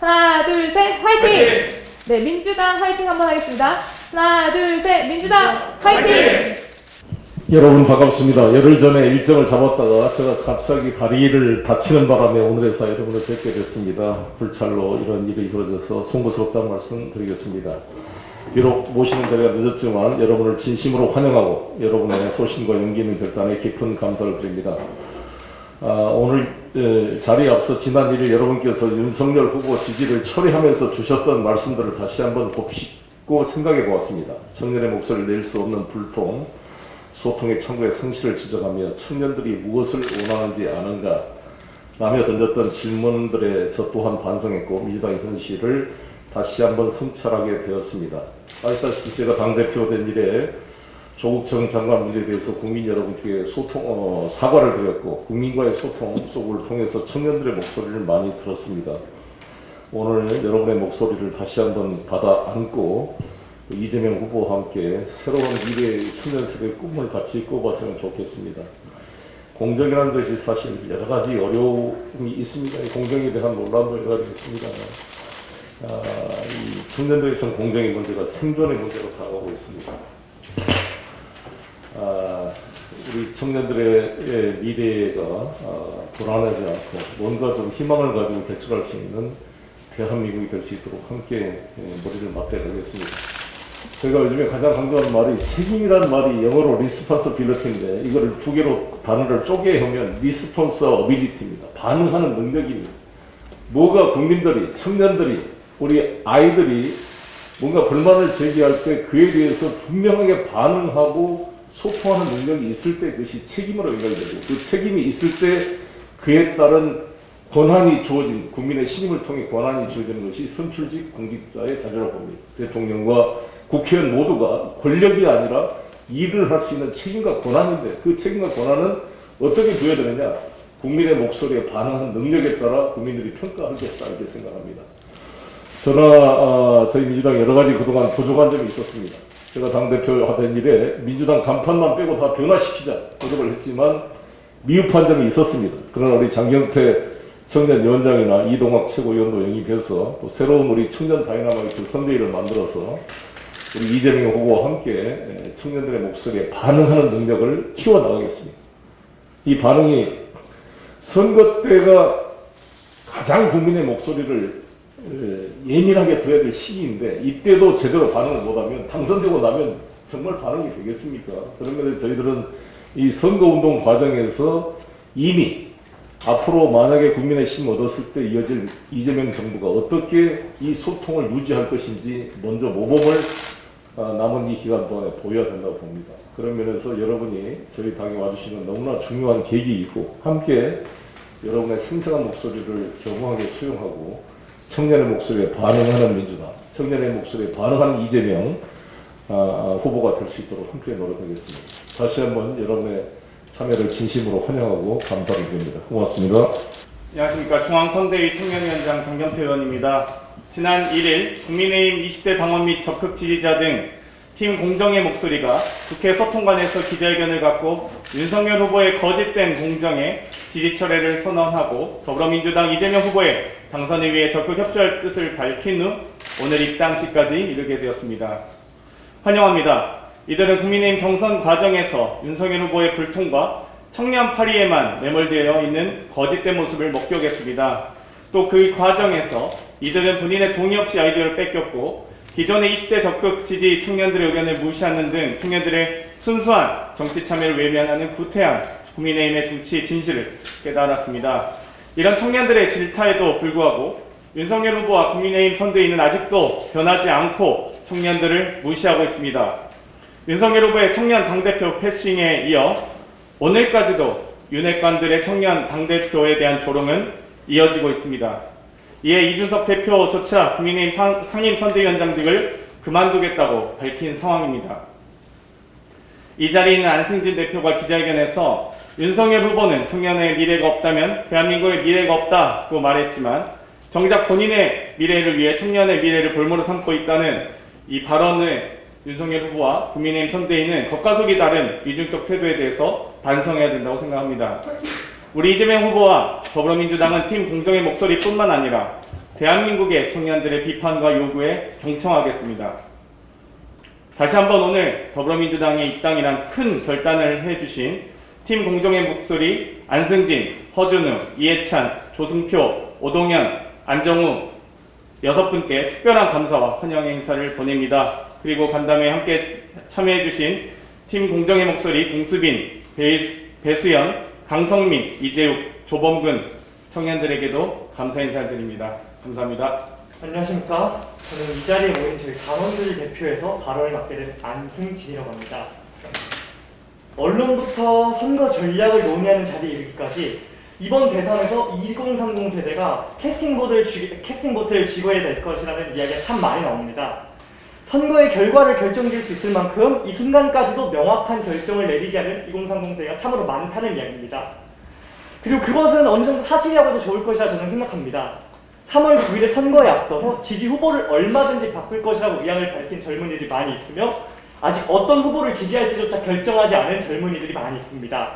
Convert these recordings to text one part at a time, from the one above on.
하나, 둘, 셋, 화이팅! 네, 민주당 화이팅 한번 하겠습니다. 하나, 둘, 셋, 민주당 화이팅! 여러분 반갑습니다. 열흘 전에 일정을 잡았다가 제가 갑자기 다리를 다치는 바람에 오늘에서 여러분을 뵙게 됐습니다. 불찰로 이런 일이 벌어져서 송구스럽다는 말씀 드리겠습니다. 비록 모시는 자리가 늦었지만 여러분을 진심으로 환영하고 여러분의 소신과 용기 있는 결단에 깊은 감사를 드립니다. 오늘 자리에 앞서 지난 1일 여러분께서 윤석열 후보 지지를 철회하면서 주셨던 말씀들을 다시 한번 곱씹고 생각해 보았습니다. 청년의 목소리를 낼 수 없는 불통, 소통의 창구의 상실을 지적하며 청년들이 무엇을 원하는지 아는가 라며 던졌던 질문들에 저 또한 반성했고 민주당의 현실을 다시 한번 성찰하게 되었습니다. 아시다시피 제가 당대표 된 이래 조국 전 장관 문제에 대해서 국민 여러분께 사과를 드렸고 국민과의 소통 속을 통해서 청년들의 목소리를 많이 들었습니다. 오늘 여러분의 목소리를 다시 한번 받아 안고 이재명 후보와 함께 새로운 미래의 청년 세대의 꿈을 같이 꿔봤으면 좋겠습니다. 공정이라는 것이 사실 여러 가지 어려움이 있습니다. 이 공정에 대한 논란도 여러 가지 있습니다. 이 청년들에서는 공정의 문제가 생존의 문제로 다가오고 있습니다. 우리 청년들의 미래가 불안하지 않고 뭔가 좀 희망을 가지고 개척할 수 있는 대한민국이 될 수 있도록 함께 머리를 맞대가겠습니다. 제가 요즘에 가장 강조하는 말이 책임이라는 말이 영어로 responsibility인데 이거를 두 개로 단어를 쪼개면 responsibility입니다. 반응하는 능력입니다. 뭐가 국민들이, 청년들이, 우리 아이들이 뭔가 불만을 제기할 때 그에 대해서 분명하게 반응하고 소통하는 능력이 있을 때 그것이 책임으로 연결되고 그 책임이 있을 때 그에 따른 권한이 주어진 국민의 신임을 통해 권한이 주어지는 것이 선출직 공직자의 자질로 봅니다. 대통령과 국회의원 모두가 권력이 아니라 일을 할 수 있는 책임과 권한인데 그 책임과 권한은 어떻게 부여되느냐? 국민의 목소리에 반응하는 능력에 따라 국민들이 평가할 것이다 이렇게 생각합니다. 저나 저희 민주당 여러 가지 그동안 부족한 점이 있었습니다. 제가 당대표 하던 일에 민주당 간판만 빼고 다 변화시키자 노력을 했지만 미흡한 점이 있었습니다. 그러나 우리 장경태 청년위원장이나 이동학 최고위원도 영입해서 또 새로운 우리 청년 다이나마이트 선대위를 만들어서 우리 이재명 후보와 함께 청년들의 목소리에 반응하는 능력을 키워나가겠습니다. 이 반응이 선거 때가 가장 국민의 목소리를 예민하게 들어야 될 시기인데 이때도 제대로 반응을 못하면 당선되고 나면 정말 반응이 되겠습니까? 그런 면에서 저희들은 이 선거운동 과정에서 이미 앞으로 만약에 국민의 힘을 얻었을 때 이어질 이재명 정부가 어떻게 이 소통을 유지할 것인지 먼저 모범을 남은 이 기간 동안에 보여야 된다고 봅니다. 그런 면에서 여러분이 저희 당에 와주시는 너무나 중요한 계기이고 함께 여러분의 생생한 목소리를 겸허하게 수용하고 청년의 목소리에 반응하는 민주당, 청년의 목소리에 반응하는 이재명 후보가 될 수 있도록 함께 노력하겠습니다. 다시 한번 여러분의 참여를 진심으로 환영하고 감사를 드립니다. 고맙습니다. 안녕하십니까. 중앙선대위 청년위원장 장경태 의원입니다. 지난 1일 국민의힘 20대 당원 및 적극 지지자 등 팀 공정의 목소리가 국회 소통관에서 기자회견을 갖고 윤석열 후보의 거짓된 공정에 지지 철회를 선언하고 더불어민주당 이재명 후보의 당선을 위해 적극 협조할 뜻을 밝힌 후 오늘 입당시까지 이르게 되었습니다. 환영합니다. 이들은 국민의힘 경선 과정에서 윤석열 후보의 불통과 청년 파리에만 매몰되어 있는 거짓된 모습을 목격했습니다. 또 그 과정에서 이들은 본인의 동의 없이 아이디어를 뺏겼고 기존의 20대 적극 지지 청년들의 의견을 무시하는 등 청년들의 순수한 정치 참여를 외면하는 구태한 국민의힘의 정치 진실을 깨달았습니다. 이런 청년들의 질타에도 불구하고 윤석열 후보와 국민의힘 선대위는 아직도 변하지 않고 청년들을 무시하고 있습니다. 윤석열 후보의 청년 당대표 패싱에 이어 오늘까지도 윤핵관들의 청년 당대표에 대한 조롱은 이어지고 있습니다. 이에 이준석 대표조차 국민의힘 상임선대위원장 등을 그만두겠다고 밝힌 상황입니다. 이 자리에 있는 안승진 대표가 기자회견에서 윤석열 후보는 청년의 미래가 없다면 대한민국의 미래가 없다고 말했지만 정작 본인의 미래를 위해 청년의 미래를 볼모로 삼고 있다는 이 발언을 윤석열 후보와 국민의힘 선대위는 겉과 속이 다른 이중적 태도에 대해서 반성해야 된다고 생각합니다. 우리 이재명 후보와 더불어민주당은 팀 공정의 목소리뿐만 아니라 대한민국의 청년들의 비판과 요구에 경청하겠습니다. 다시 한번 오늘 더불어민주당의 입당이란 큰 결단을 해주신 팀 공정의 목소리 안승진, 허준우, 이해찬, 조승표, 오동현, 안정우 6분께 특별한 감사와 환영의 인사를 보냅니다. 그리고 간담회에 함께 참여해주신 팀 공정의 목소리 공수빈, 배수연, 강성민, 이재욱, 조범근 청년들에게도 감사 인사드립니다. 감사합니다. 안녕하십니까. 저는 이 자리에 모인 저희 당원들을 대표해서 발언을 맡게 된 안승진이라고 합니다. 언론부터 선거 전략을 논의하는 자리에 이르기까지 이번 대선에서 2030 세대가 캐스팅보트를 쥐고야 될 것이라는 이야기가 참 많이 나옵니다. 선거의 결과를 결정질 수 있을 만큼 이 순간까지도 명확한 결정을 내리지 않은 2030 세대가 참으로 많다는 이야기입니다. 그리고 그것은 어느 정도 사실이라고 해도 좋을 것이라 저는 생각합니다. 3월 9일의 선거에 앞서서 지지 후보를 얼마든지 바꿀 것이라고 의향을 밝힌 젊은이들이 많이 있으며 아직 어떤 후보를 지지할지조차 결정하지 않은 젊은이들이 많이 있습니다.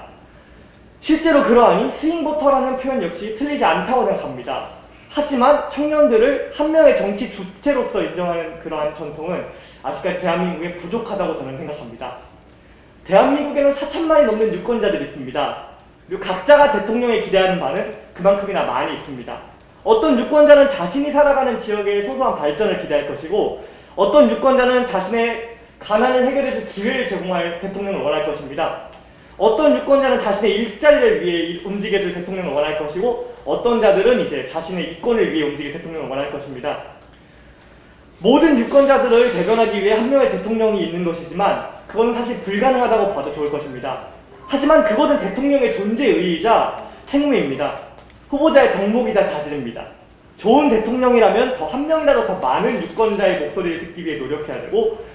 실제로 그러하니 스윙보터라는 표현 역시 틀리지 않다고 생각합니다. 하지만 청년들을 한 명의 정치 주체로서 인정하는 그러한 전통은 아직까지 대한민국에 부족하다고 저는 생각합니다. 대한민국에는 4천만이 넘는 유권자들이 있습니다. 그리고 각자가 대통령에 기대하는 바는 그만큼이나 많이 있습니다. 어떤 유권자는 자신이 살아가는 지역의 소소한 발전을 기대할 것이고 어떤 유권자는 자신의 가난을 해결해줄 기회를 제공할 대통령을 원할 것입니다. 어떤 유권자는 자신의 일자리를 위해 움직여줄 대통령을 원할 것이고 어떤 자들은 이제 자신의 이권을 위해 움직일 대통령을 원할 것입니다. 모든 유권자들을 대변하기 위해 한 명의 대통령이 있는 것이지만 그건 사실 불가능하다고 봐도 좋을 것입니다. 하지만 그것은 대통령의 존재의 의의이자 책무입니다. 후보자의 덕목이자 자질입니다. 좋은 대통령이라면 더 한 명이라도 더 많은 유권자의 목소리를 듣기 위해 노력해야 되고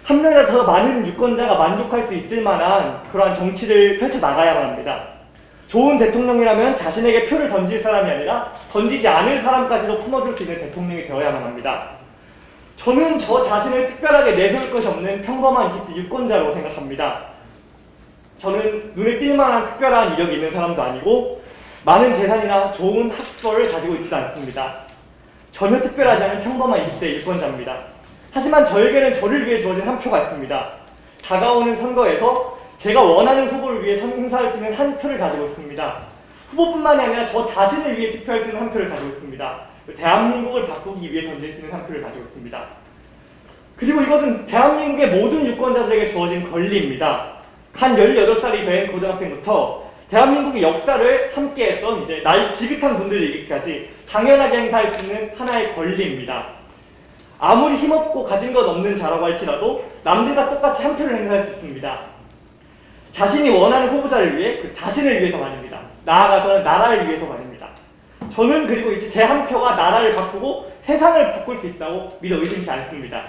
한 명이라도 더 많은 유권자가 만족할 수 있을 만한 그러한 정치를 펼쳐나가야만 합니다. 좋은 대통령이라면 자신에게 표를 던질 사람이 아니라 던지지 않을 사람까지도 품어줄 수 있는 대통령이 되어야만 합니다. 저는 저 자신을 특별하게 내세울 것이 없는 평범한 20대 유권자로 생각합니다. 저는 눈에 띌 만한 특별한 이력이 있는 사람도 아니고 많은 재산이나 좋은 학벌을 가지고 있지 않습니다. 전혀 특별하지 않은 평범한 20대 유권자입니다. 하지만 저에게는 저를 위해 주어진 한 표가 있습니다. 다가오는 선거에서 제가 원하는 후보를 위해 행사할 수 있는 한 표를 가지고 있습니다. 후보뿐만이 아니라 저 자신을 위해 투표할 수 있는 한 표를 가지고 있습니다. 대한민국을 바꾸기 위해 던질 수 있는 한 표를 가지고 있습니다. 그리고 이것은 대한민국의 모든 유권자들에게 주어진 권리입니다. 한 18살이 된 고등학생부터 대한민국의 역사를 함께했던 이제 나이 지긋한 분들이 이르기까지 당연하게 행사할 수 있는 하나의 권리입니다. 아무리 힘없고 가진 것 없는 자라고 할지라도 남들과 똑같이 한 표를 행사할 수 있습니다. 자신이 원하는 후보자를 위해 그 자신을 위해서 말입니다. 나아가서는 나라를 위해서 말입니다. 저는 그리고 이제 제 한 표가 나라를 바꾸고 세상을 바꿀 수 있다고 믿어 의심치 않습니다.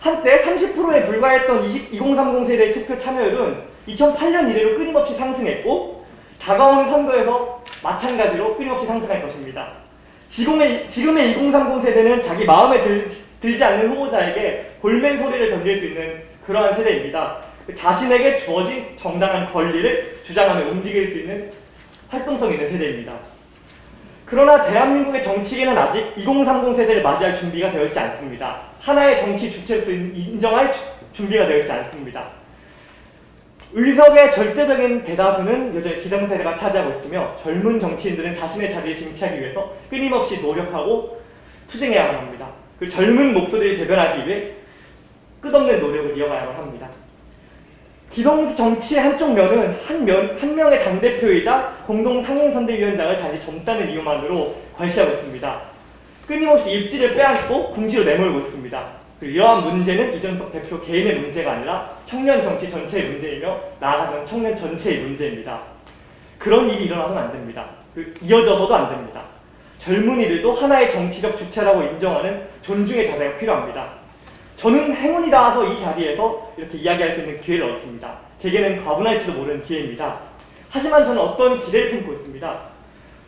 한때 30%에 불과했던 2030 세대의 투표 참여율은 2008년 이래로 끊임없이 상승했고 다가오는 선거에서 마찬가지로 끊임없이 상승할 것입니다. 지금의 2030 세대는 자기 마음에 들지 않는 후보자에게 볼멘 소리를 던질 수 있는 그러한 세대입니다. 자신에게 주어진 정당한 권리를 주장하며 움직일 수 있는 활동성 있는 세대입니다. 그러나 대한민국의 정치계는 아직 2030 세대를 맞이할 준비가 되어 있지 않습니다. 하나의 정치 주체로서 인정할 준비가 되어 있지 않습니다. 의석의 절대적인 대다수는 여전히 기성세대가 차지하고 있으며 젊은 정치인들은 자신의 자리를 쟁취하기 위해서 끊임없이 노력하고 투쟁해야만 합니다. 그 젊은 목소리를 대변하기 위해 끝없는 노력을 이어가야만 합니다. 기성 정치의 한쪽 면은 한 명의 당대표이자 공동 상임선대위원장을 단지 젊다는 이유만으로 괄시하고 있습니다. 끊임없이 입지를 빼앗고 궁지로 내몰고 있습니다. 이러한 문제는 이준석 대표 개인의 문제가 아니라 청년 정치 전체의 문제이며 나아가는 청년 전체의 문제입니다. 그런 일이 일어나서는 안 됩니다. 이어져서도 안 됩니다. 젊은이들도 하나의 정치적 주체라고 인정하는 존중의 자세가 필요합니다. 저는 행운이 닿아서 이 자리에서 이렇게 이야기할 수 있는 기회를 얻었습니다. 제게는 과분할지도 모르는 기회입니다. 하지만 저는 어떤 기대를 품고 있습니다.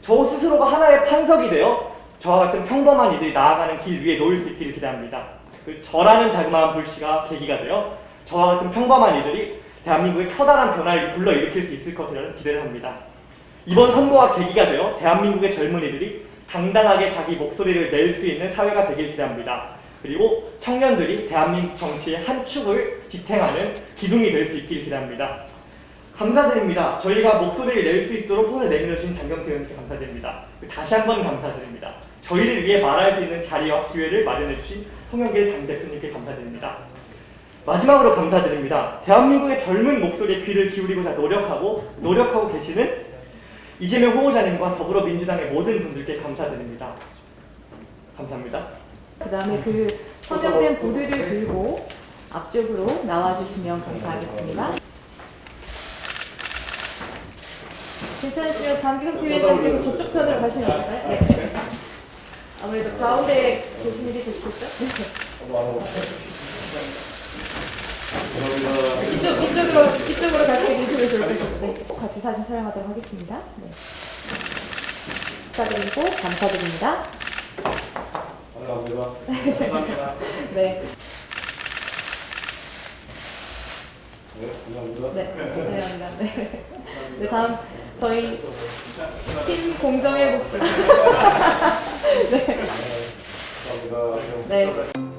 저 스스로가 하나의 판석이 되어 저와 같은 평범한 이들이 나아가는 길 위에 놓일 수 있기를 기대합니다. 저라는 자그마한 불씨가 계기가 되어 저와 같은 평범한 이들이 대한민국의 커다란 변화를 불러일으킬 수 있을 것이라는 기대를 합니다. 이번 선거가 계기가 되어 대한민국의 젊은이들이 당당하게 자기 목소리를 낼 수 있는 사회가 되길 기대합니다. 그리고 청년들이 대한민국 정치의 한 축을 지탱하는 기둥이 될 수 있길 기대합니다. 감사드립니다. 저희가 목소리를 낼 수 있도록 손을 내밀어주신 장경태 의원님께 감사드립니다. 다시 한번 감사드립니다. 저희를 위해 말할 수 있는 자리와 기회를 마련해주신 송영길 당대표님께 감사드립니다. 마지막으로 감사드립니다. 대한민국의 젊은 목소리에 귀를 기울이고자 노력하고 계시는 이재명 후보자님과 더불어민주당의 모든 분들께 감사드립니다. 감사합니다. 그 다음에 그 선정된 보드를 들고 앞쪽으로 나와주시면 감사하겠습니다. 괜찮으시면 강기석 위원장께서 저쪽 편으로 가시면 될까요? 네. 아무래도 가운데 계신 일이 좋겠죠? 이쪽으로 갈때 인터뷰 좋을 것 같은데 같이 사진 촬영하도록 하겠습니다. 네. 축하드리고 감사드립니다. 감사합니다. 네. 감사합니다. 네, 감사합니다. 네. 네, 다음 저희 팀 공정의 목소리. 네. 감사합니다. 네.